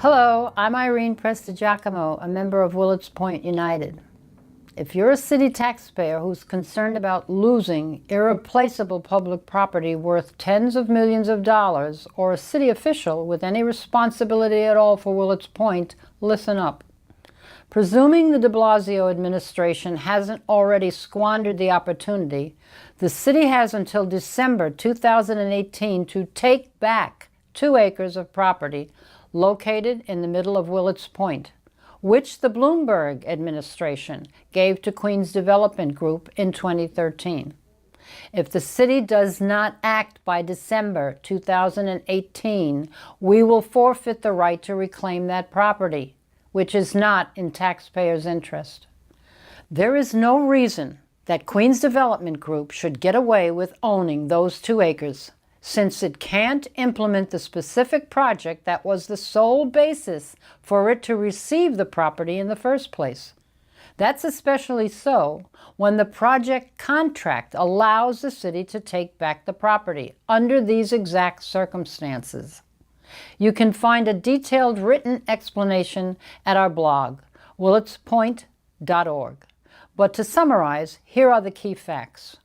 Hello, I'm Irene Prestigiacomo, a member of Willets Point United. If you're a city taxpayer who's concerned about losing irreplaceable public property worth tens of millions of dollars, or a city official with any responsibility at all for Willets Point, listen up. Presuming the de Blasio administration hasn't already squandered the opportunity, the city has until December 2018 to take back 2 acres of property located in the middle of Willets Point, which the Bloomberg administration gave to Queens Development Group in 2013. If the city does not act by December 2018, we will forfeit the right to reclaim that property, which is not in taxpayers' interest. There is no reason that Queens Development Group should get away with owning those 2 acres, since it can't implement the specific project that was the sole basis for it to receive the property in the first place. That's especially so when the project contract allows the city to take back the property under these exact circumstances. You can find a detailed written explanation at our blog, willetspoint.org. But to summarize, here are the key facts.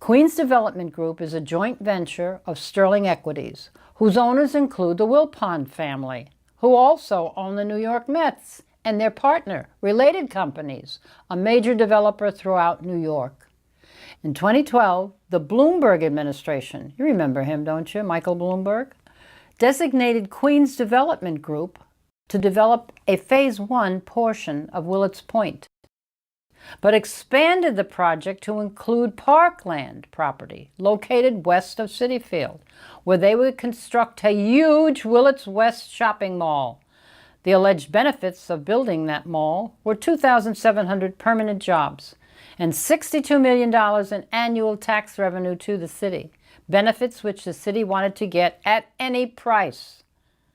Queens Development Group is a joint venture of Sterling Equities, whose owners include the Wilpon family, who also own the New York Mets, and their partner, Related Companies, a major developer throughout New York. In 2012, the Bloomberg administration, you remember him, don't you, Michael Bloomberg, designated Queens Development Group to develop a Phase 1 portion of Willets Point, but expanded the project to include parkland property located west of Citi Field, where they would construct a huge Willets West shopping mall. The alleged benefits of building that mall were 2,700 permanent jobs and $62 million in annual tax revenue to the city, benefits which the city wanted to get at any price.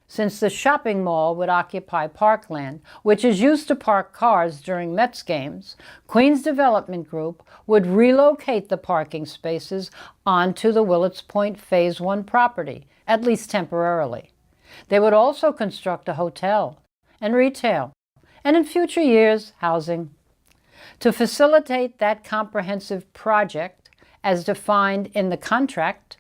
Since the shopping mall would occupy parkland, which is used to park cars during Mets games, Queens Development Group would relocate the parking spaces onto the Willets Point Phase 1 property, at least temporarily. They would also construct a hotel and retail, and in future years, housing. To facilitate that comprehensive project, as defined in the contract,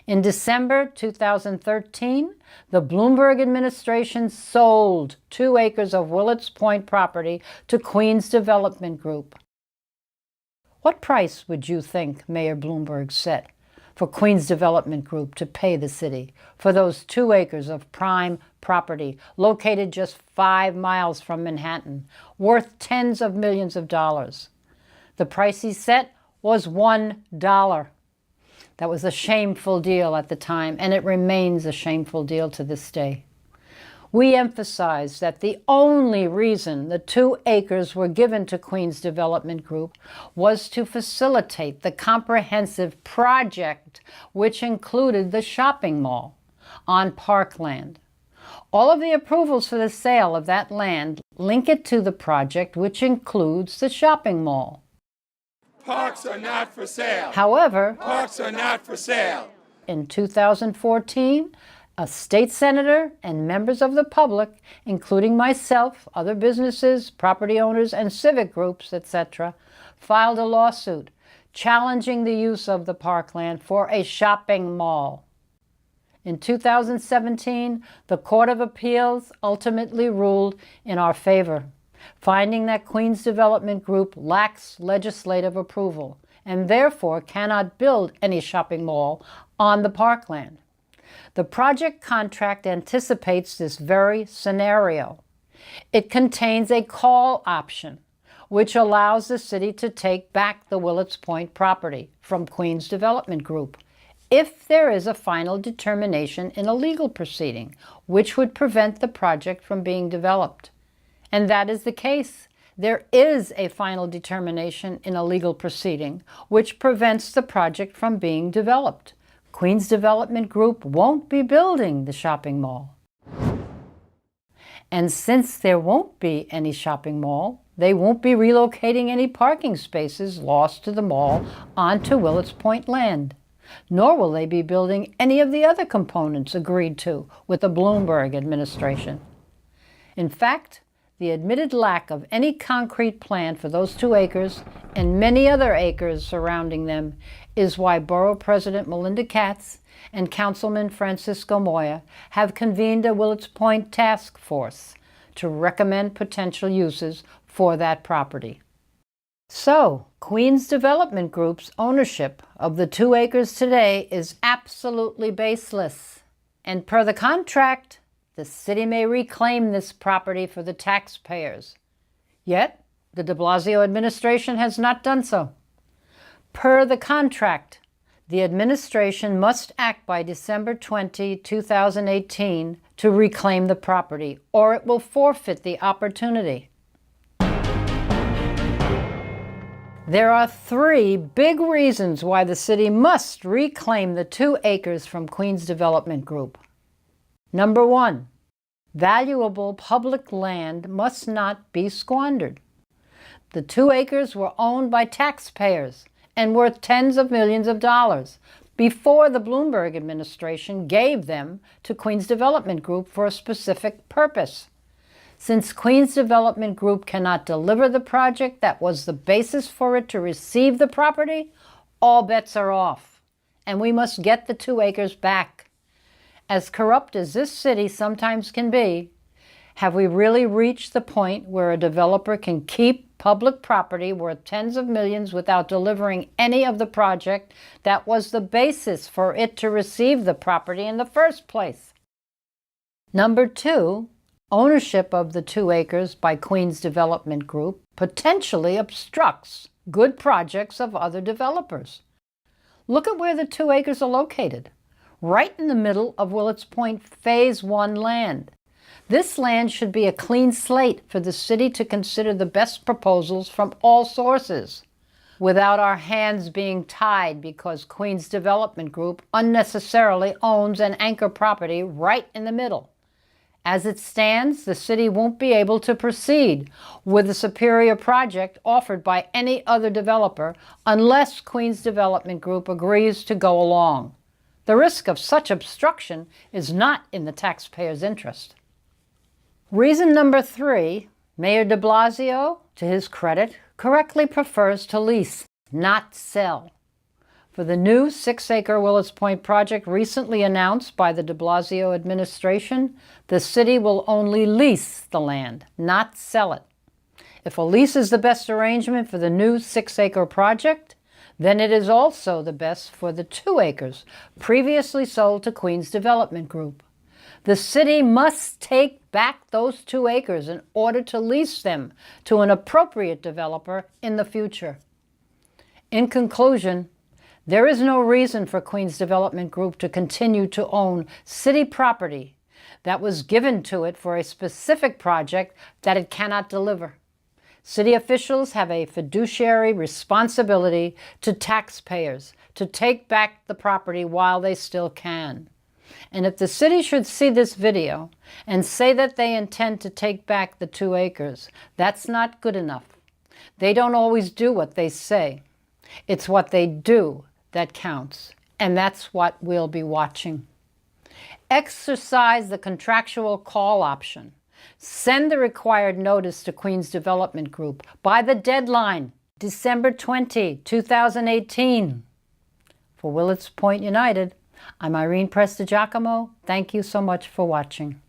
in December 2013, the Bloomberg administration sold 2 acres of Willets Point property to Queens Development Group. What price would you think Mayor Bloomberg set for Queens Development Group to pay the city for those 2 acres of prime property located just 5 miles from Manhattan, worth tens of millions of dollars? The price he set was $1. That was a shameful deal at the time, and it remains a shameful deal to this day. We emphasize that the only reason the 2 acres were given to Queens Development Group was to facilitate the comprehensive project, which included the shopping mall on parkland. All of the approvals for the sale of that land link it to the project, which includes the shopping mall. Parks are not for sale. However, Parks are not for sale. in 2014, a state senator and members of the public, including myself, other businesses, property owners, and civic groups, etc., filed a lawsuit challenging the use of the parkland for a shopping mall. In 2017, the Court of Appeals ultimately ruled in our favor, finding that Queens Development Group lacks legislative approval and therefore cannot build any shopping mall on the parkland. The project contract anticipates this very scenario. It contains a call option, which allows the city to take back the Willets Point property from Queens Development Group if there is a final determination in a legal proceeding, which would prevent the project from being developed. And that is the case. There is a final determination in a legal proceeding which prevents the project from being developed. Queens Development Group won't be building the shopping mall. And since there won't be any shopping mall, they won't be relocating any parking spaces lost to the mall onto Willets Point land. Nor will they be building any of the other components agreed to with the Bloomberg administration. In fact, the admitted lack of any concrete plan for those 2 acres and many other acres surrounding them is why Borough President Melinda Katz and Councilman Francisco Moya have convened a Willets Point task force to recommend potential uses for that property. So, Queens Development Group's ownership of the 2 acres today is absolutely baseless. And per the contract, the city may reclaim this property for the taxpayers. Yet, the de Blasio administration has not done so. Per the contract, the administration must act by December 20, 2018 to reclaim the property, or it will forfeit the opportunity. There are 3 big reasons why the city must reclaim the 2 acres from Queens Development Group. Number 1, valuable public land must not be squandered. The 2 acres were owned by taxpayers and worth tens of millions of dollars before the Bloomberg administration gave them to Queens Development Group for a specific purpose. Since Queens Development Group cannot deliver the project that was the basis for it to receive the property, all bets are off, and we must get the 2 acres back. As corrupt as this city sometimes can be, have we really reached the point where a developer can keep public property worth tens of millions without delivering any of the project that was the basis for it to receive the property in the first place? Number 2, ownership of the 2 acres by Queens Development Group potentially obstructs good projects of other developers. Look at where the 2 acres are located. Right in the middle of Willets Point Phase 1 land. This land should be a clean slate for the city to consider the best proposals from all sources, without our hands being tied because Queens Development Group unnecessarily owns an anchor property right in the middle. As it stands, the city won't be able to proceed with a superior project offered by any other developer unless Queens Development Group agrees to go along. The risk of such obstruction is not in the taxpayers' interest. Reason number 3, Mayor de Blasio, to his credit, correctly prefers to lease, not sell. For the new 6-acre Willets Point project recently announced by the de Blasio administration, the city will only lease the land, not sell it. If a lease is the best arrangement for the new 6-acre project, then it is also the best for the 2 acres previously sold to Queens Development Group. The city must take back those 2 acres in order to lease them to an appropriate developer in the future. In conclusion, there is no reason for Queens Development Group to continue to own city property that was given to it for a specific project that it cannot deliver. City officials have a fiduciary responsibility to taxpayers to take back the property while they still can. And if the city should see this video and say that they intend to take back the 2 acres, that's not good enough. They don't always do what they say. It's what they do that counts, and that's what we'll be watching. Exercise the contractual call option. Send the required notice to Queens Development Group by the deadline, December 20, 2018. For Willets Point United, I'm Irene Prestigiacomo. Thank you so much for watching.